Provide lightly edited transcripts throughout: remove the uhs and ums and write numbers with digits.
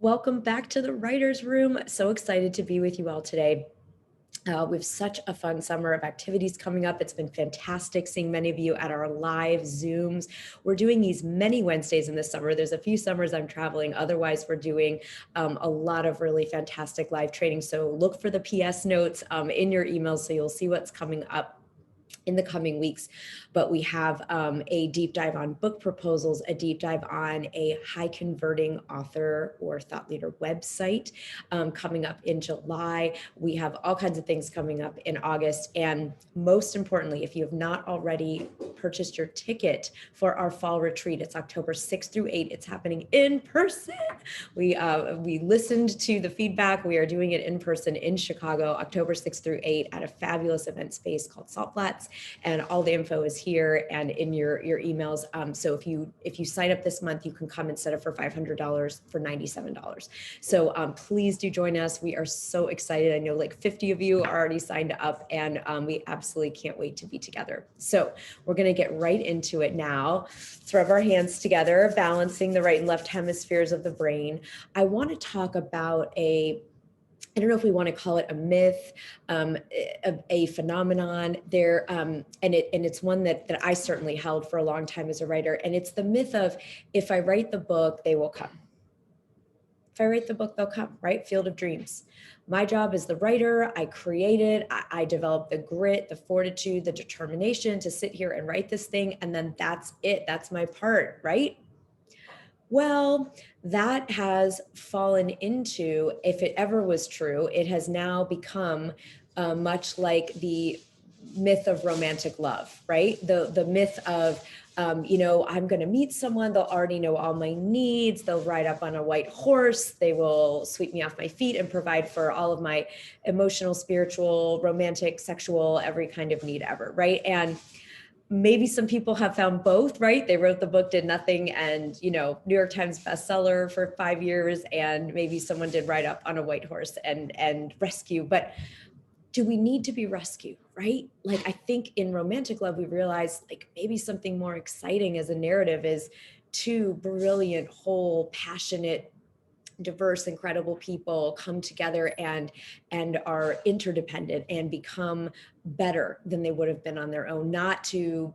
Welcome back to the Writers Room. So excited to be with you all today. We have such a fun summer of activities coming up. It's been fantastic seeing many of you at our live Zooms. We're doing these many Wednesdays in the summer. There's a few summers I'm traveling. Otherwise, we're doing a lot of really fantastic live training. So look for the PS notes in your emails so you'll see what's coming up in the coming weeks. But we have a deep dive on book proposals, a deep dive on a high converting author or thought leader website coming up in July. We have all kinds of things coming up in August. And most importantly, if you have not already purchased your ticket for our fall retreat, it's October 6th through 8th. It's happening in person. We listened to the feedback. We are doing it in person in Chicago, October 6th through 8th at a fabulous event space called Salt Flats. And all the info is here and in your emails. So if you sign up this month, you can come instead of for $500 for $97. So please do join us. We are so excited. I know like 50 of you are already signed up, and we absolutely can't wait to be together. So we're going to get right into it now. Let's rub our hands together, balancing the right and left hemispheres of the brain. I want to talk about I don't know if we want to call it a myth, a phenomenon there, and it's one that I certainly held for a long time as a writer, and it's the myth of, if I write the book, they will come. If I write the book, they'll come, right? Field of Dreams. My job as the writer, I created, I developed the grit, the fortitude, the determination to sit here and write this thing, and then that's it. That's my part, right? Well, that has fallen into, if it ever was true, it has now become much like the myth of romantic love, right? The myth of, I'm going to meet someone, they'll already know all my needs, they'll ride up on a white horse, they will sweep me off my feet and provide for all of my emotional, spiritual, romantic, sexual, every kind of need ever, right? And maybe some people have found both, right? They wrote the book, did nothing, and, New York Times bestseller for 5 years, and maybe someone did ride up on a white horse and rescue. But do we need to be rescued, right? Like, I think in romantic love, we realize like maybe something more exciting as a narrative is two brilliant, whole, passionate, diverse, incredible people come together and are interdependent and become better than they would have been on their own, not to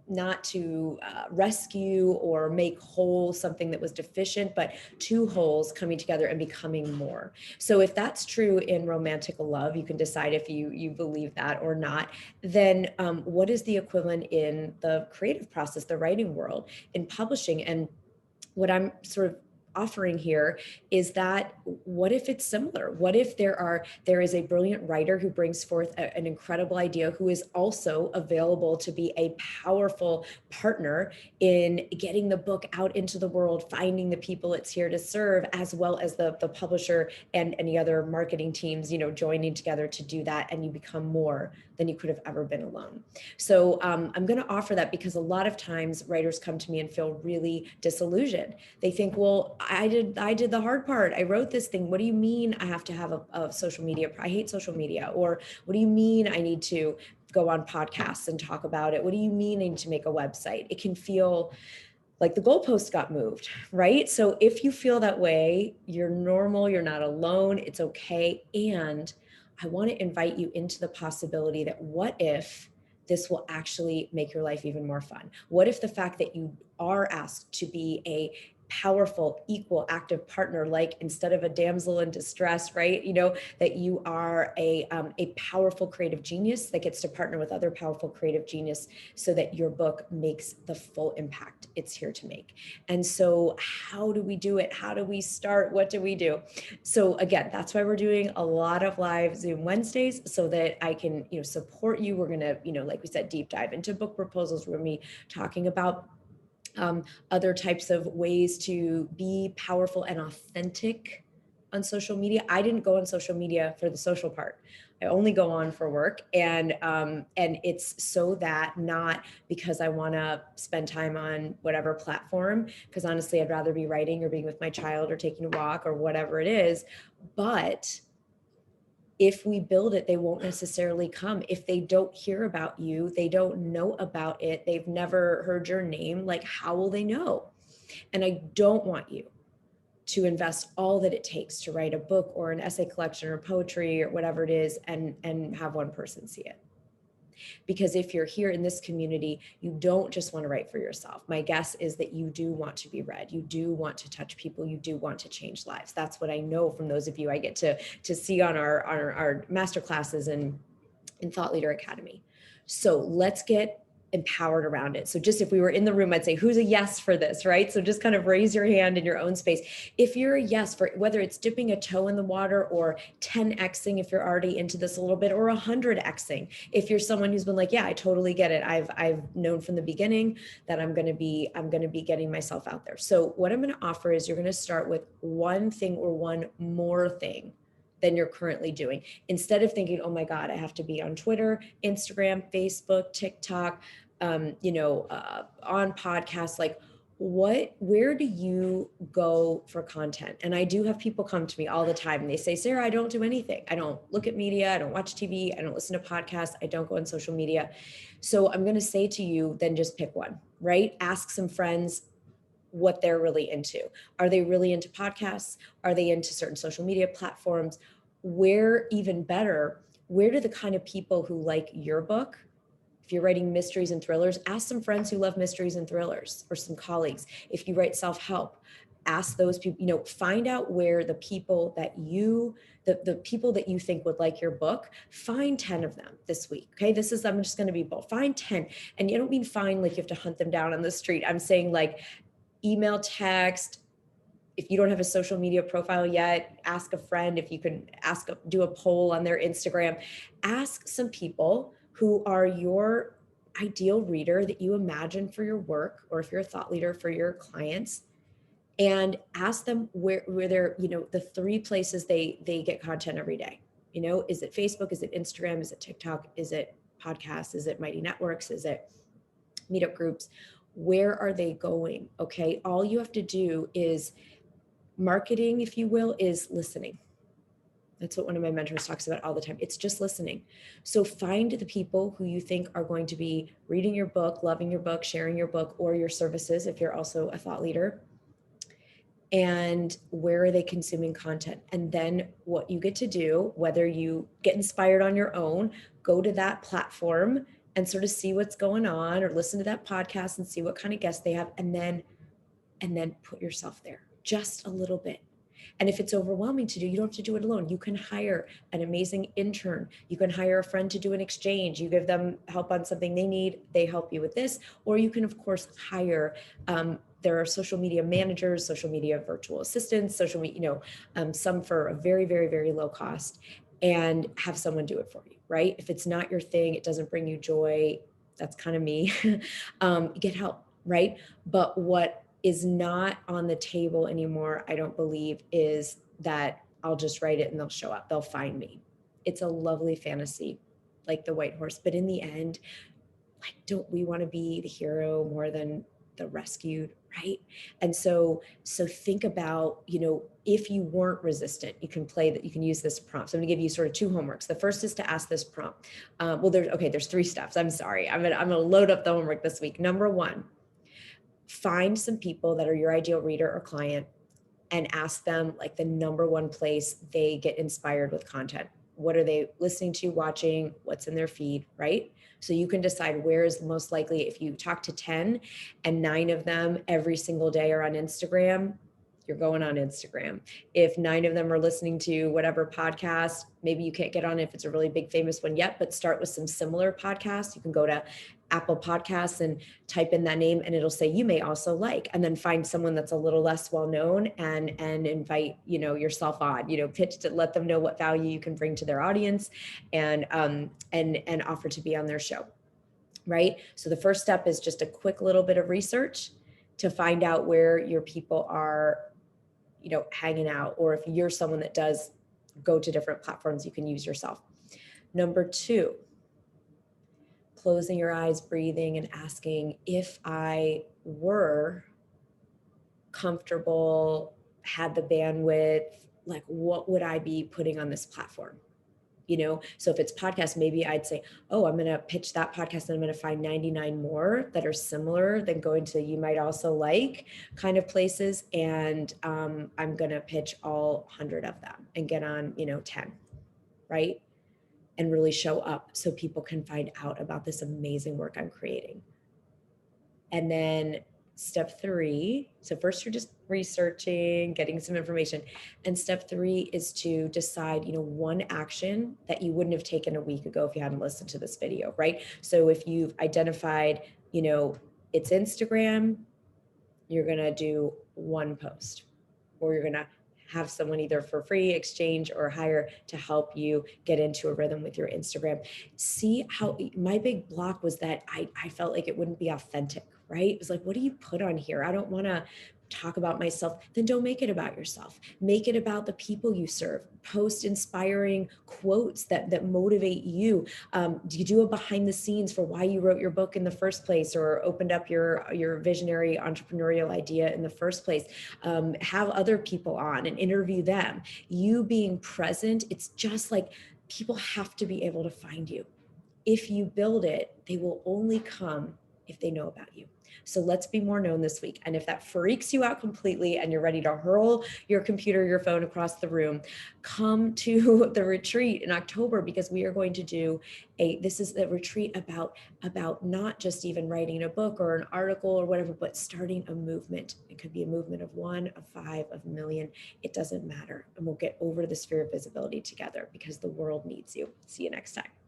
rescue or make whole something that was deficient, but two wholes coming together and becoming more. So if that's true in romantic love, you can decide if you believe that or not. Then what is the equivalent in the creative process, the writing world, in publishing? And what I'm sort of offering here is that, what if it's similar? What if there is a brilliant writer who brings forth an incredible idea, who is also available to be a powerful partner in getting the book out into the world, finding the people it's here to serve, as well as the publisher and any other marketing teams, joining together to do that, and you become more than you could have ever been alone. So I'm going to offer that because a lot of times writers come to me and feel really disillusioned. They think, well, I did the hard part. I wrote this thing. What do you mean I have to have a social media? I hate social media. Or what do you mean I need to go on podcasts and talk about it? What do you mean I need to make a website? It can feel like the goalpost got moved, right? So if you feel that way, you're normal, you're not alone, it's okay. And I want to invite you into the possibility that, what if this will actually make your life even more fun? What if the fact that you are asked to be a powerful, equal, active partner, like instead of a damsel in distress, right? That you are a powerful creative genius that gets to partner with other powerful creative genius so that your book makes the full impact it's here to make. And so how do we do it? How do we start? What do we do? So again, that's why we're doing a lot of live Zoom Wednesdays, so that I can, support you. We're going to, like we said, deep dive into book proposals. We're going to be talking about other types of ways to be powerful and authentic on social media. I didn't go on social media for the social part. I only go on for work, and it's so that, not because I want to spend time on whatever platform, because honestly, I'd rather be writing or being with my child or taking a walk or whatever it is. But if we build it, they won't necessarily come. If they don't hear about you, they don't know about it, they've never heard your name, like, how will they know? And I don't want you to invest all that it takes to write a book or an essay collection or poetry or whatever it is, and have one person see it. Because if you're here in this community, you don't just want to write for yourself. My guess is that you do want to be read. You do want to touch people. You do want to change lives. That's what I know from those of you I get to see on our master classes and in Thought Leader Academy. So let's get empowered around it. So just if we were in the room, I'd say, who's a yes for this, right? So just kind of raise your hand in your own space. If you're a yes for whether it's dipping a toe in the water or 10xing, if you're already into this a little bit, or 100xing, if you're someone who's been like, yeah, I totally get it. I've known from the beginning that I'm going to be getting myself out there. So what I'm going to offer is you're going to start with one thing or one more thing than you're currently doing. Instead of thinking, oh my God, I have to be on Twitter, Instagram, Facebook, TikTok, on podcasts, like where do you go for content? And I do have people come to me all the time and they say, Sarah, I don't do anything. I don't look at media. I don't watch TV. I don't listen to podcasts. I don't go on social media. So I'm going to say to you, then just pick one, right? Ask some friends what they're really into. Are they really into podcasts? Are they into certain social media platforms? Where, even better, where do the kind of people who like your book, if you're writing mysteries and thrillers, ask some friends who love mysteries and thrillers, or some colleagues. If you write self-help, ask those people, find out where the people that the people that you think would like your book, find 10 of them this week. Okay. I'm just going to be bold. Find 10. And you don't mean find like you have to hunt them down on the street. I'm saying like email, text. If you don't have a social media profile yet, ask a friend. If you can do a poll on their Instagram, ask some people who are your ideal reader that you imagine for your work, or if you're a thought leader for your clients, and ask them where they're, the three places they get content every day. Is it Facebook? Is it Instagram? Is it TikTok? Is it podcasts? Is it Mighty Networks? Is it meetup groups? Where are they going? Okay. All you have to do is marketing, if you will, is listening. That's what one of my mentors talks about all the time. It's just listening. So find the people who you think are going to be reading your book, loving your book, sharing your book or your services, if you're also a thought leader. And where are they consuming content? And then what you get to do, whether you get inspired on your own, go to that platform and sort of see what's going on, or listen to that podcast and see what kind of guests they have. And then put yourself there just a little bit. And if it's overwhelming to do, you don't have to do it alone. You can hire an amazing intern. You can hire a friend to do an exchange. You give them help on something they need. They help you with this. Or you can, of course, hire, there are social media managers, social media virtual assistants, social media, some for a very, very, very low cost, and have someone do it for you, right? If it's not your thing, it doesn't bring you joy, that's kind of me, get help, right? But what is not on the table anymore, I don't believe, is that I'll just write it and they'll show up, they'll find me. It's a lovely fantasy, like the white horse. But in the end, like, don't we want to be the hero more than the rescued, right? And so think about, if you weren't resistant, you can use this prompt. So I'm gonna give you sort of two homeworks. The first is to ask this prompt. There's 3 steps. I'm sorry. I'm gonna load up the homework this week. Number 1, find some people that are your ideal reader or client and ask them like the number 1 place they get inspired with content. What are they listening to, watching, what's in their feed, right? So you can decide where is the most likely. If you talk to 10 and 9 of them every single day are on Instagram, you're going on Instagram. If 9 of them are listening to whatever podcast, maybe you can't get on if it's a really big famous one yet, but start with some similar podcasts. You can go to Apple Podcasts and type in that name and it'll say you may also like, and then find someone that's a little less well known and invite, yourself on, pitch to let them know what value you can bring to their audience, and offer to be on their show. Right? So the first step is just a quick little bit of research to find out where your people are, hanging out, or if you're someone that does go to different platforms, you can use yourself. Number 2, closing your eyes, breathing, and asking, if I were comfortable, had the bandwidth, like what would I be putting on this platform? So if it's podcast, maybe I'd say, oh, I'm going to pitch that podcast and I'm going to find 99 more that are similar, than going to you might also like kind of places. And I'm going to pitch all 100 of them and get on, 10, right? And really show up so people can find out about this amazing work I'm creating. And then step 3, so first you're just researching, getting some information. And step 3 is to decide, one action that you wouldn't have taken a week ago if you hadn't listened to this video, right? So if you've identified, it's Instagram, you're going to do one post, or you're going to have someone either for free exchange or hire to help you get into a rhythm with your Instagram. See how my big block was that I felt like it wouldn't be authentic, right? It was like, what do you put on here? I don't want to talk about myself. Then don't make it about yourself. Make it about the people you serve. Post inspiring quotes that motivate you. Do you do a behind the scenes for why you wrote your book in the first place, or opened up your visionary entrepreneurial idea in the first place? Have other people on and interview them. You being present, it's just like people have to be able to find you. If you build it, they will only come if they know about you. So let's be more known this week. And if that freaks you out completely and you're ready to hurl your computer, your phone across the room, come to the retreat in October, because we are going to do this is a retreat about not just even writing a book or an article or whatever, but starting a movement. It could be a movement of 1, of 5, of a million. It doesn't matter. And we'll get over the sphere of visibility together, because the world needs you. See you next time.